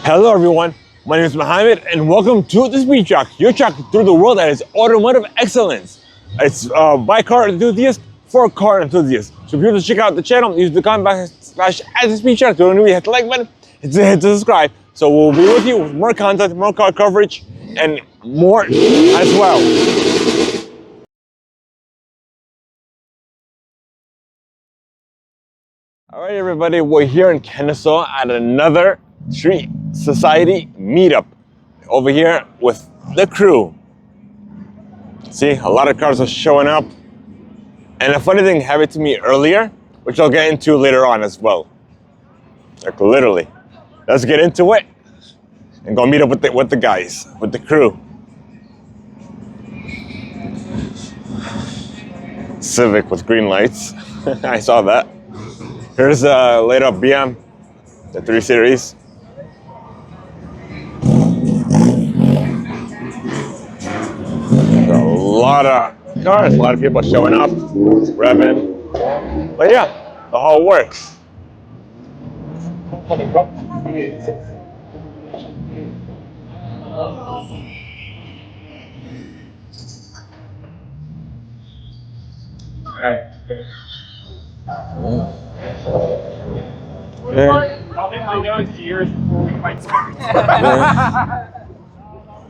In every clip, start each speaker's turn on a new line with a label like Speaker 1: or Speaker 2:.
Speaker 1: Hello everyone, my name is Mohammad and welcome to the Speed Track, your track through the world that is automotive excellence. It's by car enthusiast for car enthusiasts. So if you want to check out the channel, use the comment slash at the Speed Track. Don't forget to hit the like button, hit the subscribe. So we'll be with you with more content, more car coverage, and more as well. All right, everybody, we're here in Kennesaw at another Street Society meetup over here with the crew. See, a lot of cars are showing up. And a funny thing happened to me earlier, which I'll get into later on as well. Like literally. Let's get into it and go meet up with the guys, with the crew. Civic with green lights. I saw that. Here's a laid up BM, the 3 Series. A lot of cars, a lot of people showing up, revving. But yeah, the whole works. Okay.
Speaker 2: I'll make my nose years before we might start.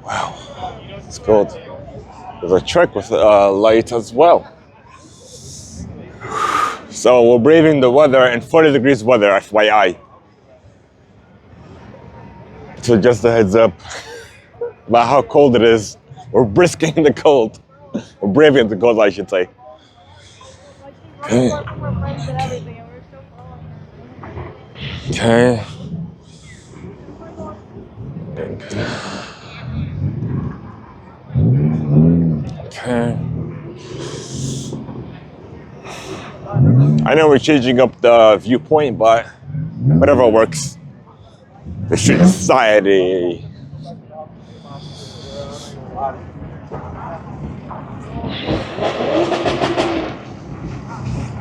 Speaker 1: Wow, it's cold. There's a truck with lights as well. So we're braving the weather in 40 degrees weather, FYI. So just a heads up about how cold it is. We're brisking the cold. We're braving the cold, I should say. Okay. Okay. Okay. I know we're changing up the viewpoint, but whatever works. The Street Society.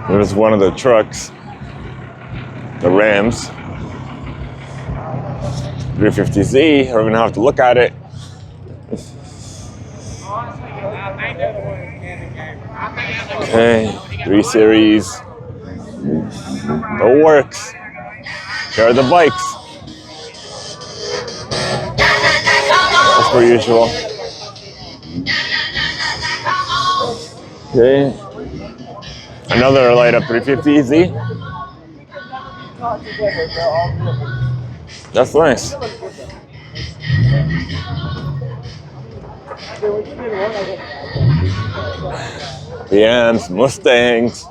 Speaker 1: There's one of the trucks, the Rams, 350Z. We're gonna have to look at it. Okay, 3 Series. It works. Here are the bikes. As per usual. Okay. Another light up 350Z. That's nice. BMs, Mustangs.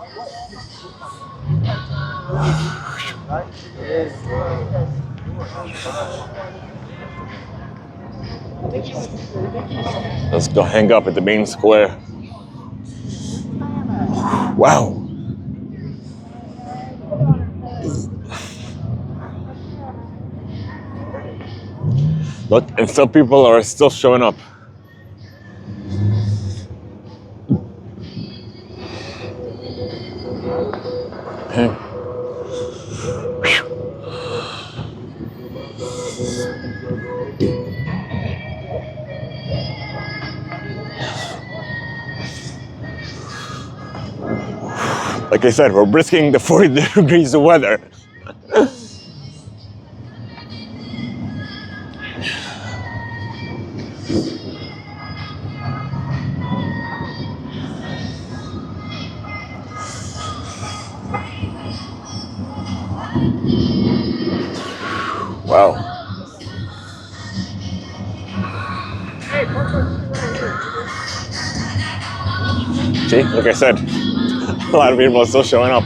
Speaker 1: Let's go hang up at the main square. Wow. Look, and some people are still showing up. Okay. Like I said, we're brisking the 40 degrees of weather. Wow. See, like I said, a lot of people are still showing up.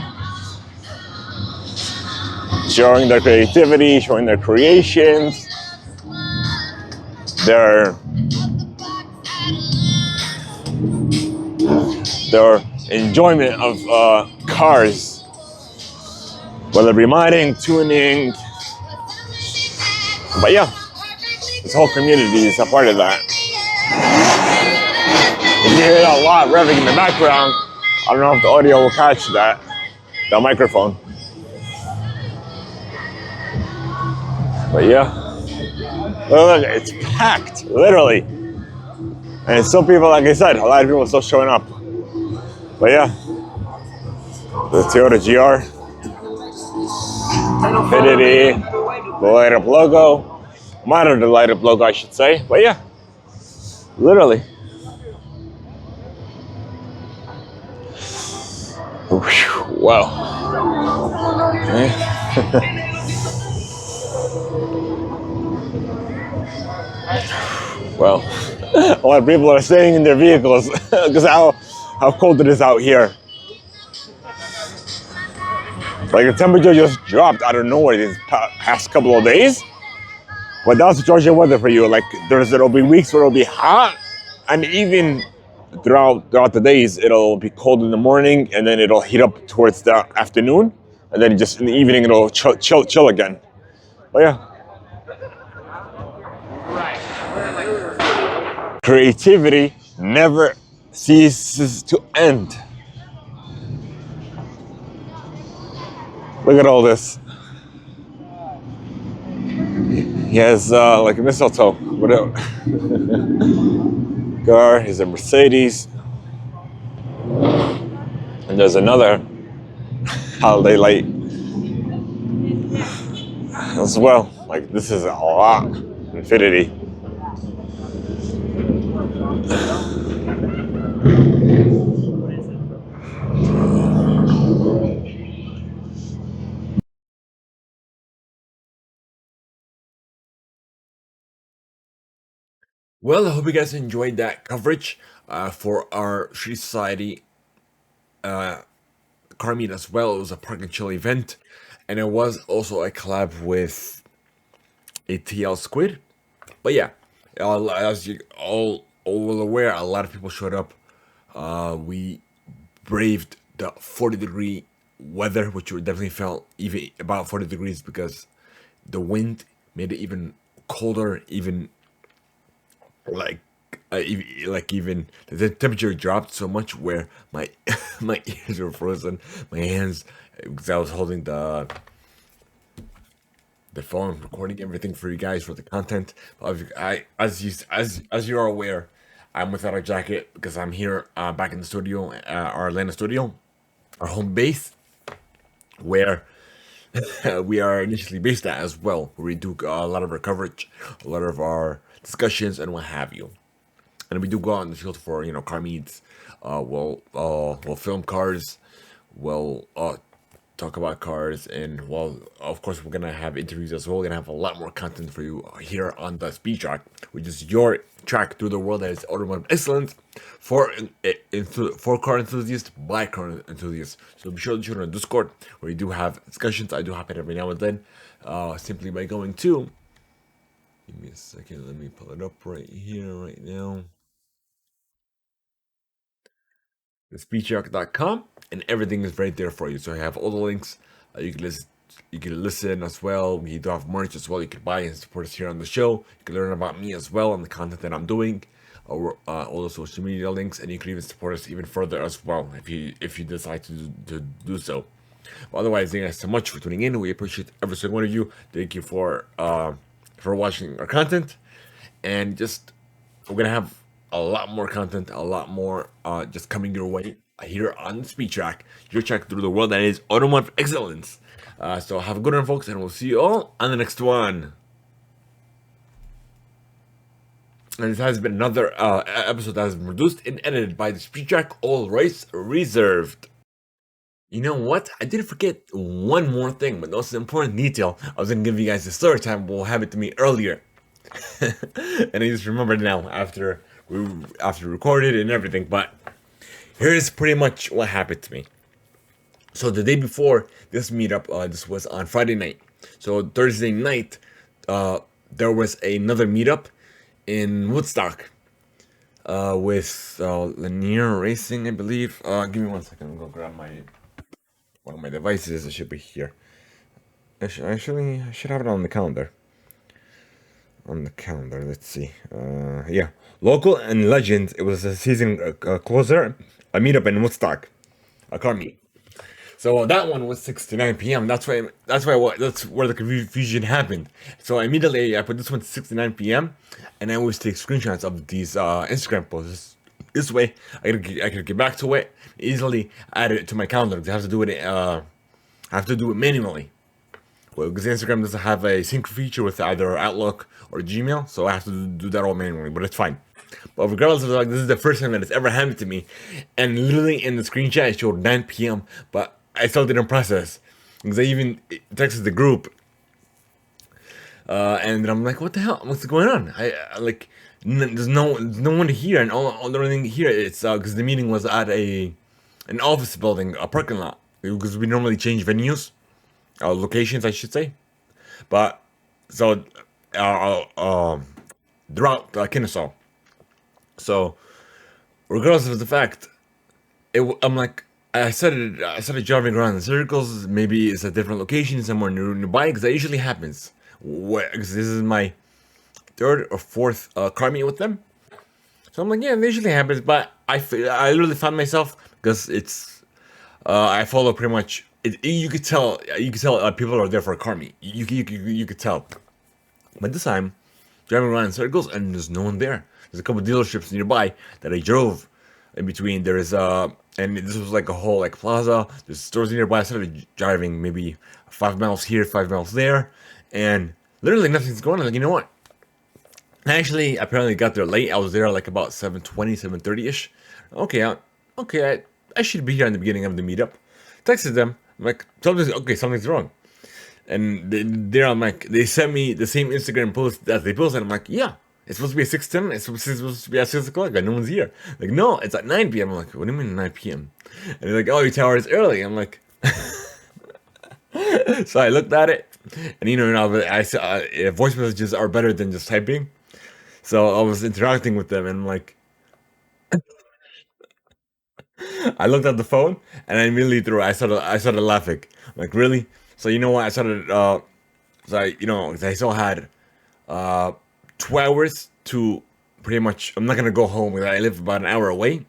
Speaker 1: Showing their creativity, showing their creations, their enjoyment of cars, whether it be modding, tuning. But yeah, this whole community is a part of that. If you hear a lot revving in the background, I don't know if the audio will catch that, the microphone. But yeah, Look, it's packed, literally. And some people, like I said, a lot of people are still showing up. But yeah, the Toyota GR, Infinity, the light up logo, minor the light up logo, I should say. But yeah, literally. Wow. Well, a lot of people are staying in their vehicles because how cold it is out here. Like the temperature just dropped out of nowhere these past couple of days. But that's Georgia weather for you. Like there'll be weeks where it'll be hot, and even throughout the days it'll be cold in the morning, and then it'll heat up towards the afternoon, and then just in the evening it'll chill again. But yeah, creativity never ceases to end. Look at all this. He has like a mistletoe, whatever. Car, here's a Mercedes. And there's another holiday light as well. Like this is a lot. Infinity. Well, I hope you guys enjoyed that coverage for our Street Society car meet as well. It was a Park and Chill event, and it was also a collab with a TL Squid. But yeah, as you all well aware, a lot of people showed up. We braved the 40-degree weather, which we definitely felt even about 40 degrees because the wind made it even colder, even like even the temperature dropped so much where my my ears were frozen, my hands, because I was holding the phone, recording everything for you guys for the content. I as you are aware, I'm without a jacket because I'm here back in the studio, our Atlanta studio, our home base, where we are initially based at as well, where we do a lot of our coverage, a lot of our discussions, and what have you. And we do go out in the field for car meets. We'll film cars. We'll talk about cars, and well, of course, we're gonna have interviews as well. We're gonna have a lot more content for you here on the Speed Track, which is your track through the world that is automotive excellence for car enthusiasts by car enthusiasts. So be sure to join our Discord where we do have discussions. I do happen every now and then, simply by going to. Give me a second. Let me pull it up right here, right now. thespeechrock.com, and everything is right there for you. So I have all the links. You can listen as well. We do have merch as well. You can buy and support us here on the show. You can learn about me as well and the content that I'm doing, or all the social media links, and you can even support us even further as well if you decide to do so. But otherwise, thank you guys so much for tuning in. We appreciate every single one of you. Thank you for watching our content, and just we're gonna have a lot more content, a lot more just coming your way here on Speed Track, your track through the world that is automotive excellence. So have a good one, folks, and we'll see you all on the next one. And this has been another episode that has been produced and edited by the Speed Track, all rights reserved. You know what? I did forget one more thing, but that's an important detail. I was gonna give you guys the story time, but we'll have it to me earlier. And I just remembered now after we recorded and everything. But here's pretty much what happened to me. So the day before this meetup, this was on Friday night. So Thursday night, there was another meetup in Woodstock with Linear Racing, I believe. Give me 1 second. I'm gonna grab one of my devices. It should be here. I should have it on the calendar. Let's see. Yeah, local and legend. It was a season closer, a meetup in Woodstock, a car meet. So that one was 6 to 9 p.m. That's where the confusion happened. So immediately I put this one to 6 to 9 p.m. and I always take screenshots of these Instagram posts. This way I could get back to it easily, add it to my calendar. 'Cause I have to do it manually. Well, because Instagram doesn't have a sync feature with either Outlook or Gmail, so I have to do that all manually. But it's fine. But regardless of like, this is the first time that it's ever happened to me, and literally in the screenshot it showed 9 p.m. But I still didn't process because I even texted the group, and I'm like, "What the hell? What's going on?" I like, there's no one here, and all the only thing here it's because the meeting was at an office building, a parking lot, because we normally change venues, locations, I should say, but so throughout Kennesaw. So, regardless of the fact, I'm like, I started driving around in circles. Maybe it's a different location somewhere nearby, because that usually happens. Because this is my third or fourth car meet with them. So I'm like, yeah, it usually happens. But I literally found myself, because it's I follow pretty much. You could tell people are there for a car meet. You could tell. But this time, driving around in circles and there's no one there. There's a couple dealerships nearby that I drove in between. There's and this was like a whole like plaza. There's stores nearby. I started driving maybe 5 miles here, 5 miles there, and literally nothing's going on. Like, you know what? I actually apparently got there late. I was there like about 7:20, 7:30 ish. Okay, I should be here in the beginning of the meetup. Texted them. I'm like, something's wrong. And I'm like, they sent me the same Instagram post that they posted. I'm like, yeah, it's supposed to be at 6:10. It's supposed to be at 6 o'clock. Like, no one's here. Like, no, it's at 9 p.m. I'm like, what do you mean 9 p.m.? And they're like, oh, your tower is early. I'm like, so I looked at it, and I said, voice messages are better than just typing. So I was interacting with them, and I'm like, I looked at the phone, and I immediately I started laughing. I'm like, really? So you know what? I started. So I still had 2 hours to pretty much. I'm not gonna go home. I live about an hour away.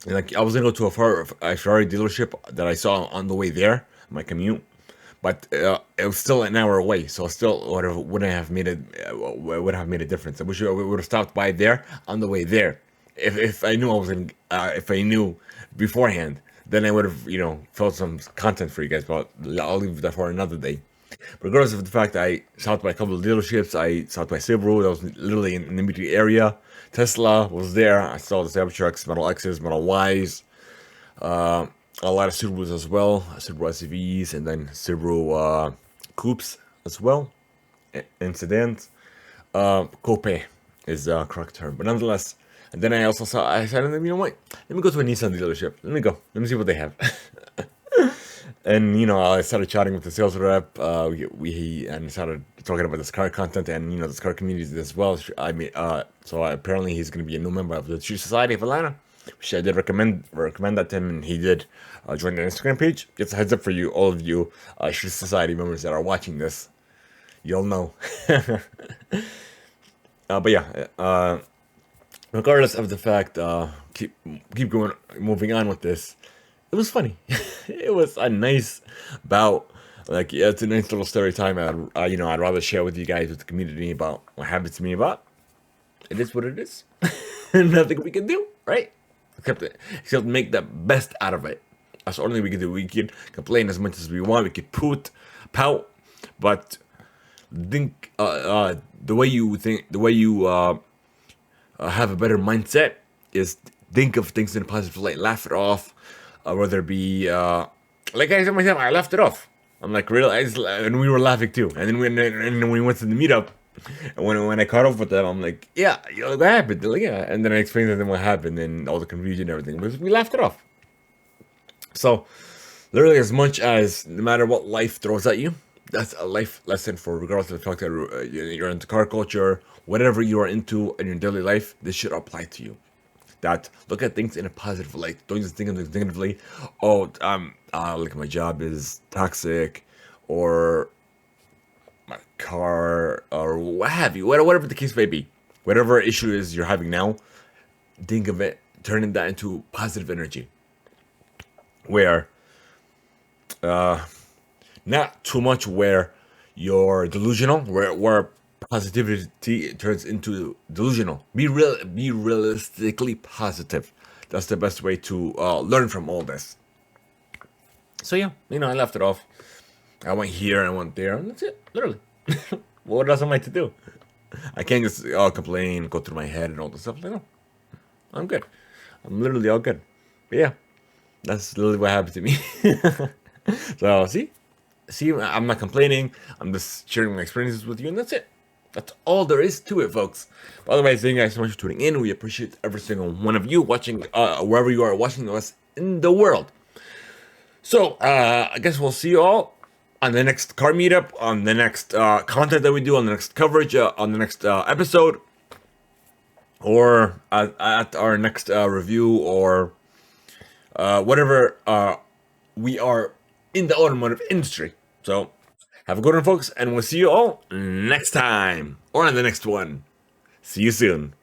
Speaker 1: And like I was gonna go to a Ferrari dealership that I saw on the way there, my commute. But it was still an hour away, so still wouldn't have made it. Would have made a difference. I wish we would have stopped by there on the way there. If I knew I was in, if I knew beforehand, then I would have felt some content for you guys. But I'll leave that for another day. Regardless of the fact, I stopped by a couple of dealerships. I stopped by Subaru. That was literally in the immediate area. Tesla was there. I saw the Cybertrucks, Model X's, Model Ys. A lot of Subarus as well, Subaru SUVs, and then Subaru coupes as well, and sedans. Coupe is the correct term, but nonetheless. And then I said, you know what? Let me go to a Nissan dealership. Let me see what they have. And I started chatting with the sales rep. And started talking about this car content and this car community as well. So apparently he's going to be a new member of the Tree Society of Atlanta, which I did recommend that to him, and he did join the Instagram page. Just a heads up for you, all of you Tree Society members that are watching this, you'll know. But yeah, regardless of the fact, keep going, moving on with this. It was funny. It was a nice bout. Like, yeah, it's a nice little story time. I'd rather share with you guys, with the community, about what happened to me. About it is what it is. Nothing we can do, right? Except make the best out of it. That's the only thing we can do. We can complain as much as we want. We could pout, but think the way you have a better mindset is think of things in a positive light. Laugh it off. Whether it be like I said myself, I laughed it off. I'm like, really, and we were laughing too. And then when we went to the meetup, and when I caught up with them, I'm like, yeah, what happened? They're like, yeah, and then I explained to them what happened and all the confusion and everything. But we laughed it off. So, literally, as much as no matter what life throws at you, that's a life lesson for regardless of the fact that you're into car culture, whatever you are into in your daily life, this should apply to you. That look at things in a positive light. Don't just think of things negatively. Oh, like my job is toxic, or my car, or what have you. Whatever the case may be, whatever issue is you're having now, think of it, turning that into positive energy. Where not too much where you're delusional, where positivity turns into delusional. Be realistically positive. That's the best way to learn from all this. So yeah, I left it off. I went here, I went there, and that's it. Literally. What else am I to do? I can't just complain, go through my head, and all this stuff. Like, no, I'm good. I'm literally all good. But yeah, that's literally what happened to me. So see, I'm not complaining. I'm just sharing my experiences with you, and that's it. That's all there is to it, folks. By the way, thank you guys so much for tuning in. We appreciate every single one of you watching, wherever you are watching us in the world. So I guess we'll see you all on the next car meetup, on the next content that we do, on the next coverage, on the next episode, or at our next review, or whatever we are in the automotive industry. So have a good one, folks, and we'll see you all next time or on the next one. See you soon.